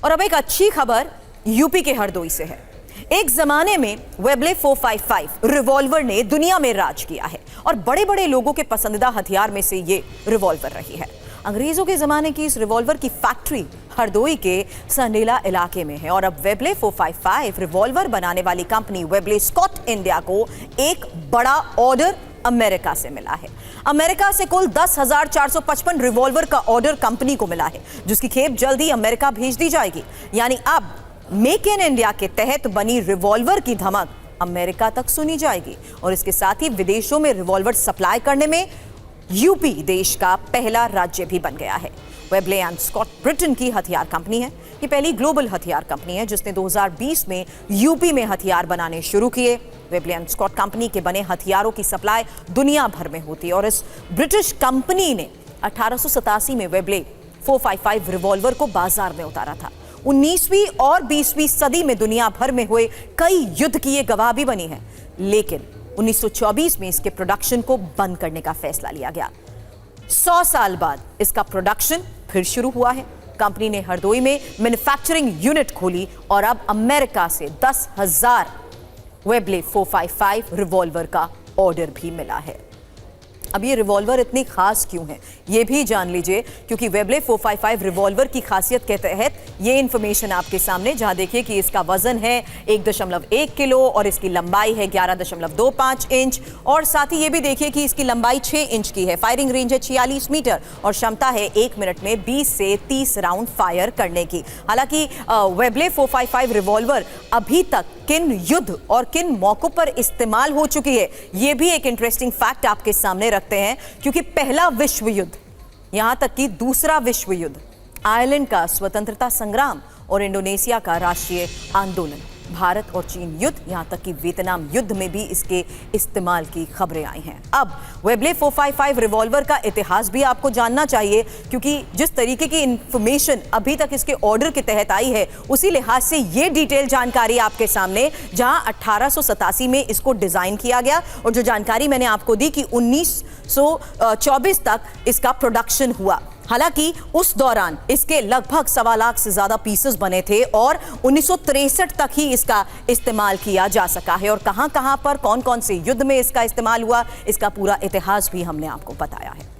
और अब एक अच्छी खबर यूपी के हरदोई से है। एक जमाने में वेबले 455 रिवॉल्वर ने दुनिया में राज किया है और बड़े बड़े लोगों के पसंदीदा हथियार में से ये रिवॉल्वर रही है। अंग्रेजों के जमाने की इस रिवॉल्वर की फैक्ट्री हरदोई के संडेला इलाके में है और अब वेबले 455 रिवॉल्वर बनाने वाली कंपनी वेबले स्कॉट इंडिया को एक बड़ा ऑर्डर अमेरिका से मिला है। अमेरिका से कुल 10,455 रिवॉल्वर का ऑर्डर कंपनी को मिला है, जिसकी खेप जल्दी अमेरिका भेज दी जाएगी। यानी अब मेक इन इंडिया के तहत बनी रिवॉल्वर की धमक अमेरिका तक सुनी जाएगी और इसके साथ ही विदेशों में रिवॉल्वर सप्लाई करने में यूपी देश का पहला राज्य भी बन गया है। वेबले एंड स्कॉट ब्रिटेन की हथियार कंपनी है। ये पहली ग्लोबल हथियार कंपनी है जिसने 2020 में यूपी में हथियार बनाने शुरू किए। वेबले एंड स्कॉट कंपनी के बने हथियारों की सप्लाई दुनिया भर में होती है और इस ब्रिटिश कंपनी ने 1887 में वेबले 455 रिवॉल्वर को बाजार में उतारा था। 19वीं और 20वीं सदी में दुनिया भर में हुए कई युद्ध की ये गवाह भी बनी है, लेकिन 1924 में इसके प्रोडक्शन को बंद करने का फैसला लिया गया। 100 साल बाद इसका प्रोडक्शन फिर शुरू हुआ है। कंपनी ने हरदोई में मैन्युफैक्चरिंग यूनिट खोली और अब अमेरिका से 10,000 वेबले 455 रिवॉल्वर का ऑर्डर भी मिला है। अब ये रिवॉल्वर इतनी खास क्यों है ये भी जान लीजिए, क्योंकि वेबले 455 रिवॉल्वर की खासियत के तहत ये इंफॉर्मेशन आपके सामने, जहां देखिए कि इसका वजन है 1.1 किलो और इसकी लंबाई है 11.25 इंच और साथ ही ये भी देखिए कि इसकी लंबाई 6 इंच की है। फायरिंग रेंज है 46 मीटर और क्षमता है 1 मिनट में 20 से 30 राउंड फायर करने की। हालांकि वेबले 455 रिवॉल्वर अभी तक किन युद्ध और किन मौकों पर इस्तेमाल हो चुकी है, ये भी एक इंटरेस्टिंग फैक्ट आपके सामने रखते हैं, क्योंकि पहला विश्व युद्ध, यहां तक कि दूसरा विश्व युद्ध, आयरलैंड का स्वतंत्रता संग्राम और इंडोनेशिया का राष्ट्रीय आंदोलन, भारत और चीन युद्ध, यहां तक कि वियतनाम युद्ध में भी इसके इस्तेमाल की खबरें आई हैं। अब वेबले 455 रिवॉल्वर का इतिहास भी आपको जानना चाहिए, क्योंकि जिस तरीके की इंफॉर्मेशन अभी तक इसके ऑर्डर के तहत आई है, उसी लिहाज से ये डिटेल जानकारी आपके सामने, जहां 1887 में इसको डिजाइन किया गया और जो जानकारी मैंने आपको दी कि 1924 तक इसका प्रोडक्शन हुआ। हालांकि उस दौरान इसके लगभग 1.25 लाख से ज्यादा पीसेस बने थे और 1963 तक ही इसका इस्तेमाल किया जा सका है और कहां-कहां पर कौन-कौन से युद्ध में इसका इस्तेमाल हुआ, इसका पूरा इतिहास भी हमने आपको बताया है।